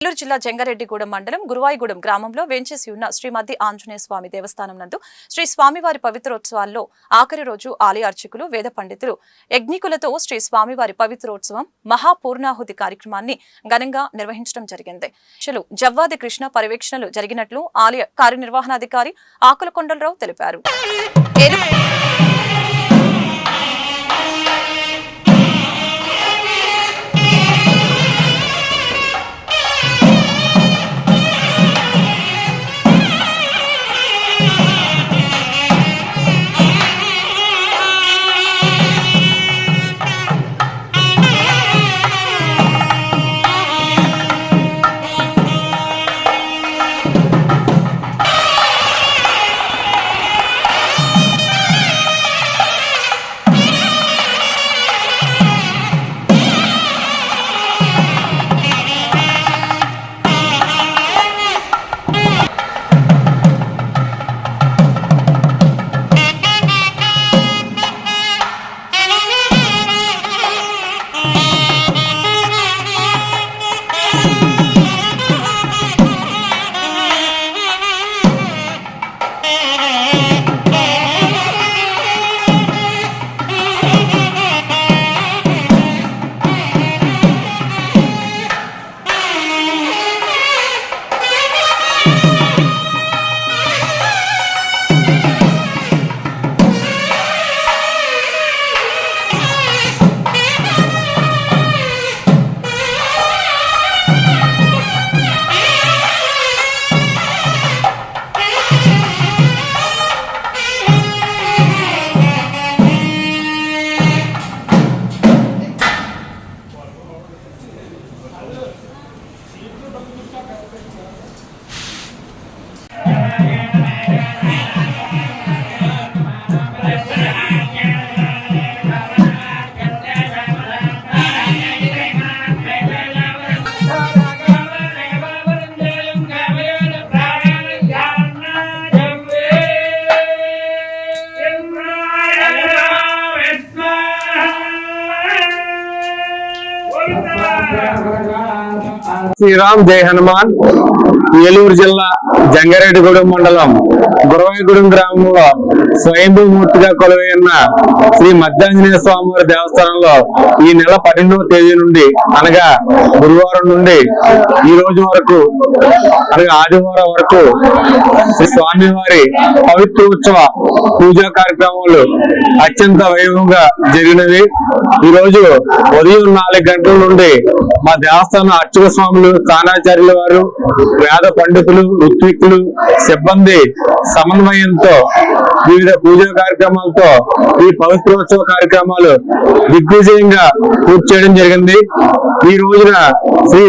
నెల్లూరు జిల్లా జంగారెడ్డిగూడెం మండలం గురువాయిగూడెం గ్రామంలో వేంచేసి ఉన్న శ్రీ మద్ది ఆంజనేయ స్వామి దేవస్థానం నందు శ్రీ స్వామివారి పవిత్రోత్సవాల్లో ఆఖరి రోజు ఆలయ అర్చకులు వేద పండితులు యజ్ఞికులతో శ్రీ స్వామివారి పవిత్రోత్సవం మహాపూర్ణాహుతి కార్యక్రమాన్ని ఘనంగా నిర్వహించడం జరిగింది. జవ్వాది కృష్ణ పర్యవేక్షణలు జరిగినట్లు ఆలయ కార్యనిర్వహణాధికారి ఆకుల కొండలరావు తెలిపారు. శ్రీరామ్ జై హనుమాన్. ఏలూరు జిల్లా జంగారెడ్డిగూడెం మండలం గురువాయిగూడెం గ్రామంలో స్వయంభూమూర్తిగా కొలువైన శ్రీ మద్దాంజనేయ స్వామివారి దేవస్థానంలో ఈ నెల 12వ తేదీ నుండి అనగా గురువారం నుండి ఈ రోజు వరకు అనగా ఆదివారం వరకు శ్రీ స్వామివారి పవిత్రోత్సవ పూజా కార్యక్రమాలు అత్యంత వైభవంగా జరిగినవి. ఈ రోజు ఉదయం 4 గంటల నుండి మా దేవస్థానం అర్చక స్వాములు, స్థానాచార్యుల వారు, వేద పండితులు, ఋత్విక్కులు, సిబ్బంది సమన్వయంతో వివిధ పూజా కార్యక్రమాలతో ఈ పవిత్రోత్సవ కార్యక్రమాలు దిగ్విజయంగా పూర్తి చేయడం జరిగింది. ఈ రోజున శ్రీ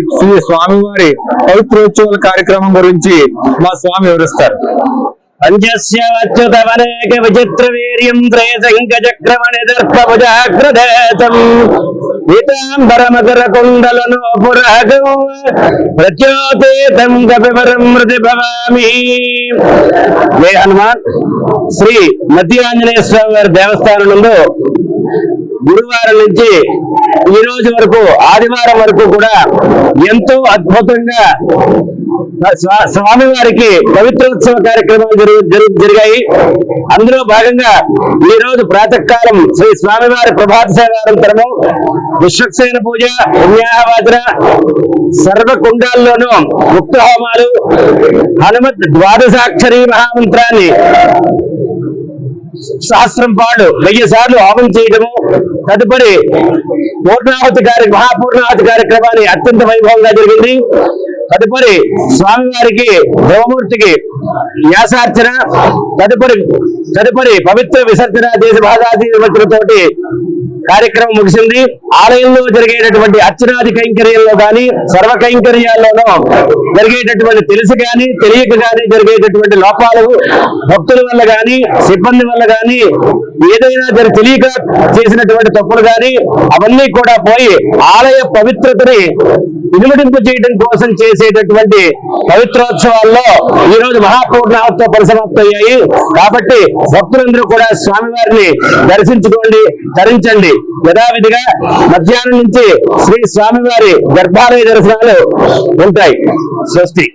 స్వామివారి పవిత్రోత్సవాల కార్యక్రమం గురించి మా స్వామి వివరిస్తారు. పంచస్యచ్యుతమనేక విచిత్ర వీర్యం త్రయశంఖచక్రమణిదర్పభుజాగ్రదేశం పీతాంబరమకర కుండలను పురాగం ప్రచోదేతం కపివరం మృతి భవామి. జై హనుమాన్. శ్రీ మద్ది ఆంజనేయ స్వామి వారి దేవస్థానం నందు గురువారం నుంచి ఈ రోజు వరకు ఆదివారం వరకు కూడా ఎంతో అద్భుతంగా స్వామివారికి పవిత్రోత్సవ కార్యక్రమాలు జరిగాయి. అందులో భాగంగా ఈ రోజు ప్రాతకాలం శ్రీ స్వామివారి ప్రభాత సేవానంతరము విశ్వక్సేన పూజ, పుణ్యాహవాచన, సర్వకుండాల్లోనూ ముక్త హోమాలు, హనుమత్ ద్వాదశాక్షరీ మహామంత్రాన్ని సహస్రం పాళ్ళు 1000 సార్లు హోమం చేయడము, తదుపరి మహాపూర్ణాహుతి కార్యక్రమాన్ని అత్యంత వైభవంగా జరిగింది. తదుపరి స్వామివారికి దేవమూర్తికి వ్యాసార్చన, తదుపరి పవిత్ర విసర్జన దేశ భాగాది విమర్శలతోటి కార్యక్రమం ముగిసింది. ఆలయంలో జరిగేటటువంటి అర్చనాది కైంకర్యంలో గాని సర్వ కైంకర్యాల్లోనూ జరిగేటటువంటి తెలిసి గాని తెలియక గాని జరిగేటటువంటి లోపాలు, భక్తుల వల్ల గాని సిబ్బంది వల్ల గాని ఏదైనా తెలియక చేసినటువంటి తప్పులు గాని అవన్నీ కూడా పోయి ఆలయ పవిత్రతని ఇనుమడింపు చేయడం కోసం చేసేటటువంటి పవిత్రోత్సవాల్లో ఈ రోజు మహాపూర్ణాహుతితో పరిసమాప్తయ్యాయి. కాబట్టి భక్తులందరూ కూడా స్వామివారిని దర్శించుకోండి, తరించండి. యథావిధిగా మధ్యాహ్నం నుంచి శ్రీ స్వామివారి గర్భాలయ దర్శనాలు ఉంటాయి. స్వస్తి.